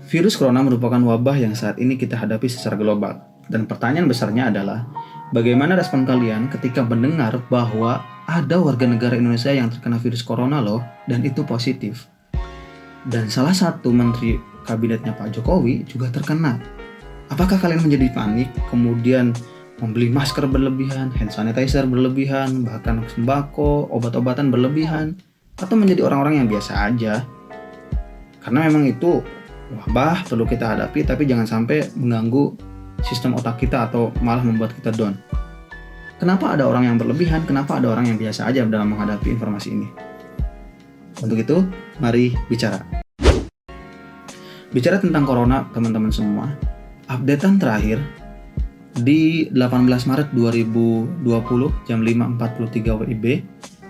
Virus corona merupakan wabah yang saat ini kita hadapi secara global. Dan pertanyaan besarnya adalah, bagaimana respon kalian ketika mendengar bahwa ada warga negara Indonesia yang terkena virus corona loh, dan itu positif. Dan salah satu menteri kabinetnya Pak Jokowi juga terkena. Apakah kalian menjadi panik, kemudian membeli masker berlebihan, hand sanitizer berlebihan, bahkan sembako, obat-obatan berlebihan, atau menjadi orang-orang yang biasa aja? Karena memang itu wabah perlu kita hadapi, tapi jangan sampai mengganggu sistem otak kita atau malah membuat kita down. Kenapa ada orang yang berlebihan, kenapa ada orang yang biasa aja dalam menghadapi informasi ini? Untuk itu, mari bicara. Bicara tentang corona, teman-teman semua, updatean terakhir di 18 Maret 2020 jam 5.43 WIB,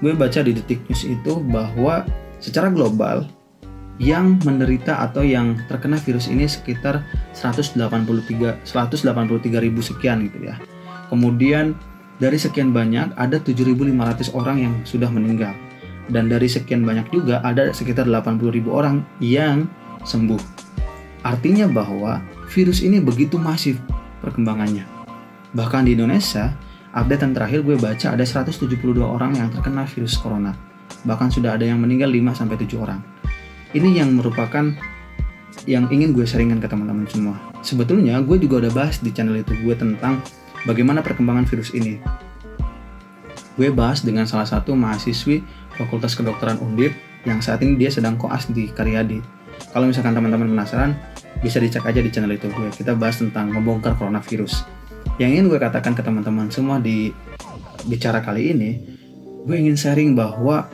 gue baca di Detik News itu bahwa secara global yang menderita atau yang terkena virus ini sekitar 183.000 sekian gitu ya. Kemudian dari sekian banyak ada 7.500 orang yang sudah meninggal. Dan dari sekian banyak juga ada sekitar 80.000 orang yang sembuh. Artinya bahwa virus ini begitu masif perkembangannya. Bahkan di Indonesia, update yang terakhir gue baca ada 172 orang yang terkena virus corona. Bahkan sudah ada yang meninggal 5-7 orang. Ini yang merupakan yang ingin gue sharingkan ke teman-teman semua. Sebetulnya gue juga udah bahas di channel itu gue tentang bagaimana perkembangan virus ini. Gue bahas dengan salah satu mahasiswi Fakultas Kedokteran Undip yang saat ini dia sedang koas di Karyadi. Kalau misalkan teman-teman penasaran, bisa dicek aja di channel itu gue. Kita bahas tentang membongkar coronavirus. Yang ingin gue katakan ke teman-teman semua di bicara kali ini, gue ingin sharing bahwa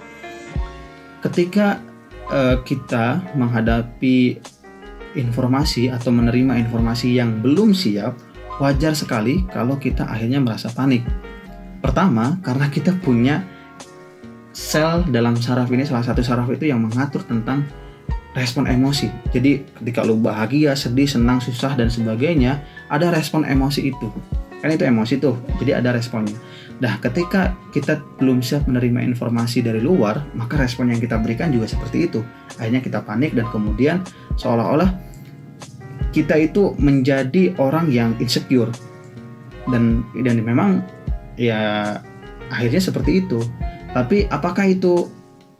ketika kita menghadapi informasi atau menerima informasi yang belum siap, wajar sekali kalau kita akhirnya merasa panik. Pertama, karena kita punya sel dalam saraf ini, salah satu saraf itu yang mengatur tentang respon emosi. Jadi ketika lu bahagia, sedih, senang, susah, dan sebagainya, ada respon emosi itu. Kan itu emosi tuh, jadi ada responnya. Nah, ketika kita belum siap menerima informasi dari luar, maka respon yang kita berikan juga seperti itu. Akhirnya kita panik dan kemudian seolah-olah kita itu menjadi orang yang insecure. Dan memang ya akhirnya seperti itu. Tapi apakah itu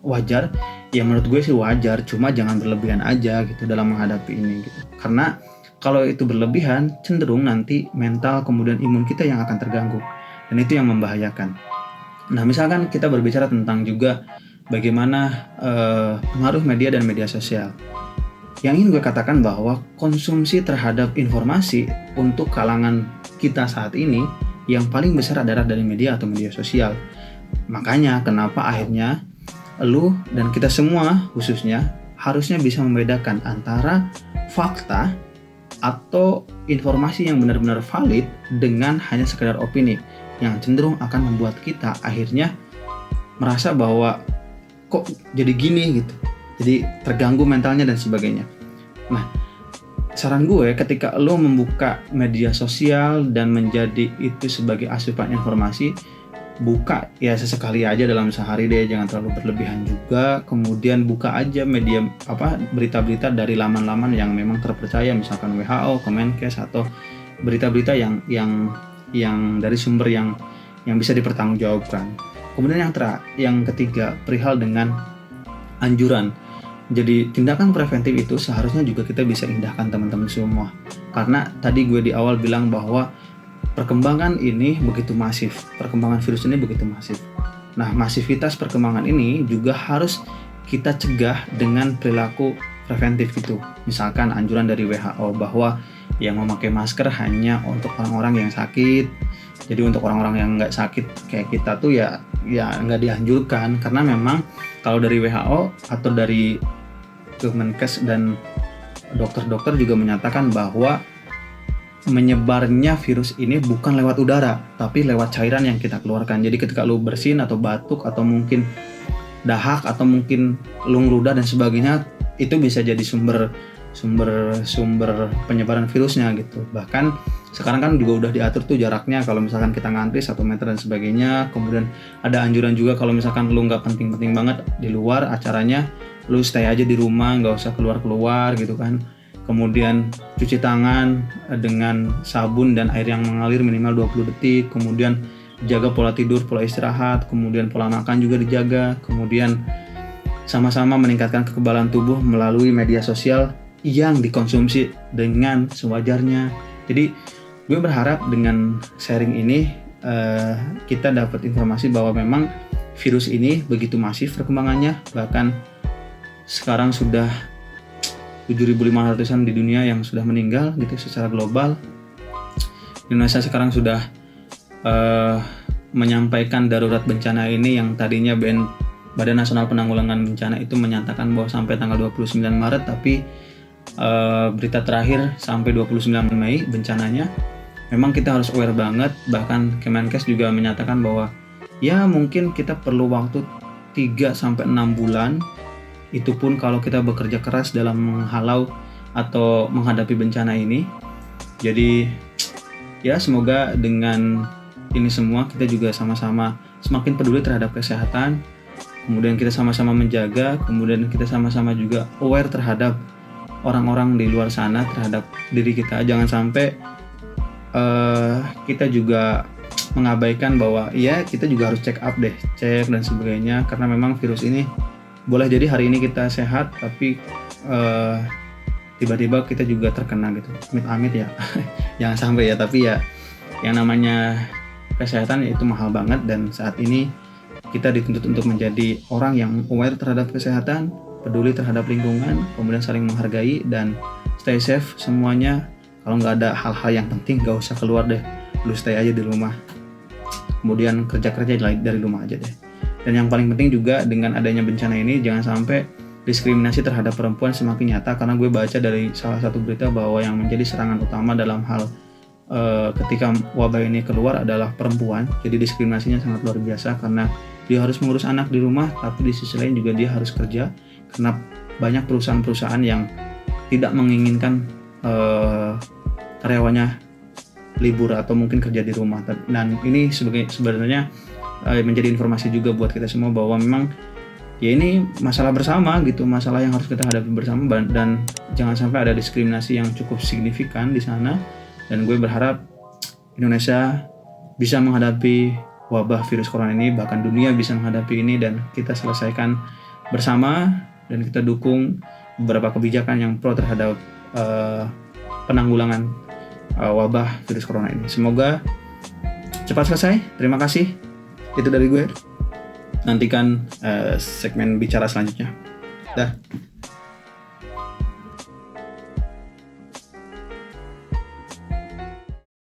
wajar? Ya menurut gue sih wajar, cuma jangan berlebihan aja gitu dalam menghadapi ini gitu. Karena kalau itu berlebihan, cenderung nanti mental kemudian imun kita yang akan terganggu. Dan itu yang membahayakan. Nah, misalkan kita berbicara tentang juga bagaimana pengaruh media dan media sosial. Yang ingin gue katakan bahwa konsumsi terhadap informasi untuk kalangan kita saat ini yang paling besar adalah dari media atau media sosial. Makanya kenapa akhirnya lu dan kita semua khususnya harusnya bisa membedakan antara fakta atau informasi yang benar-benar valid dengan hanya sekedar opini yang cenderung akan membuat kita akhirnya merasa bahwa kok jadi gini gitu, jadi terganggu mentalnya dan sebagainya. Nah, saran gue ketika lo membuka media sosial dan menjadi itu sebagai asupan informasi, buka ya sesekali aja dalam sehari deh, jangan terlalu berlebihan juga. Kemudian buka aja media berita-berita dari laman-laman yang memang terpercaya, misalkan WHO, Kemenkes, atau berita-berita yang dari sumber yang bisa dipertanggungjawabkan. Kemudian yang ketiga, perihal dengan anjuran. Jadi tindakan preventif itu seharusnya juga kita bisa indahkan teman-teman semua. Karena tadi gue di awal bilang bahwa perkembangan ini begitu masif, perkembangan virus ini begitu masif. Nah, masivitas perkembangan ini juga harus kita cegah dengan perilaku preventif gitu. Misalkan anjuran dari WHO bahwa yang memakai masker hanya untuk orang-orang yang sakit. Jadi untuk orang-orang yang nggak sakit kayak kita tuh ya nggak dianjurkan, karena memang kalau dari WHO atau dari Kemenkes dan dokter-dokter juga menyatakan bahwa menyebarnya virus ini bukan lewat udara, tapi lewat cairan yang kita keluarkan. Jadi ketika lu bersin atau batuk atau mungkin dahak atau mungkin lu ngeludah dan sebagainya, itu bisa jadi sumber penyebaran virusnya gitu. Bahkan sekarang kan juga udah diatur tuh jaraknya, kalau misalkan kita ngantri 1 meter dan sebagainya. Kemudian ada anjuran juga kalau misalkan lu nggak penting-penting banget di luar acaranya, lu stay aja di rumah, nggak usah keluar-keluar gitu kan. kemudian cuci tangan dengan sabun dan air yang mengalir minimal 20 detik, kemudian jaga pola tidur, pola istirahat, kemudian pola makan juga dijaga, kemudian sama-sama meningkatkan kekebalan tubuh melalui media sosial yang dikonsumsi dengan sewajarnya. Jadi gue berharap dengan sharing ini kita dapat informasi bahwa memang virus ini begitu masif perkembangannya, bahkan sekarang sudah 7.500-an di dunia yang sudah meninggal gitu secara global. Indonesia sekarang sudah menyampaikan darurat bencana ini yang tadinya Badan Nasional Penanggulangan Bencana itu menyatakan bahwa sampai tanggal 29 Maret, tapi berita terakhir sampai 29 Mei bencananya. Memang kita harus aware banget, bahkan Kemenkes juga menyatakan bahwa ya mungkin kita perlu waktu 3-6 bulan, itu pun kalau kita bekerja keras dalam menghalau atau menghadapi bencana ini. Jadi ya semoga dengan ini semua kita juga sama-sama semakin peduli terhadap kesehatan, kemudian kita sama-sama menjaga, kemudian kita sama-sama juga aware terhadap orang-orang di luar sana, terhadap diri kita. Jangan sampai kita juga mengabaikan bahwa ya kita juga harus check up deh, cek dan sebagainya, karena memang virus ini boleh jadi hari ini kita sehat tapi tiba-tiba kita juga terkena gitu, amit-amit ya. Jangan sampai ya, tapi ya yang namanya kesehatan itu mahal banget, dan saat ini kita dituntut untuk menjadi orang yang aware terhadap kesehatan, peduli terhadap lingkungan, kemudian saling menghargai dan stay safe semuanya. Kalau nggak ada hal-hal yang penting nggak usah keluar deh, lu stay aja di rumah, kemudian kerja dari rumah aja deh. Dan yang paling penting juga dengan adanya bencana ini, jangan sampai diskriminasi terhadap perempuan semakin nyata, karena gue baca dari salah satu berita bahwa yang menjadi serangan utama dalam hal ketika wabah ini keluar adalah perempuan. Jadi diskriminasinya sangat luar biasa, karena dia harus mengurus anak di rumah, tapi di sisi lain juga dia harus kerja, karena banyak perusahaan-perusahaan yang tidak menginginkan karyawannya libur atau mungkin kerja di rumah. Dan ini sebenarnya menjadi informasi juga buat kita semua bahwa memang ya ini masalah bersama gitu, masalah yang harus kita hadapi bersama, dan jangan sampai ada diskriminasi yang cukup signifikan di sana. Dan gue berharap Indonesia bisa menghadapi wabah virus corona ini, bahkan dunia bisa menghadapi ini, dan kita selesaikan bersama, dan kita dukung beberapa kebijakan yang pro terhadap penanggulangan wabah virus corona ini. Semoga cepat selesai. Terima kasih. Itu dari gue. Nantikan segmen bicara selanjutnya. Dah.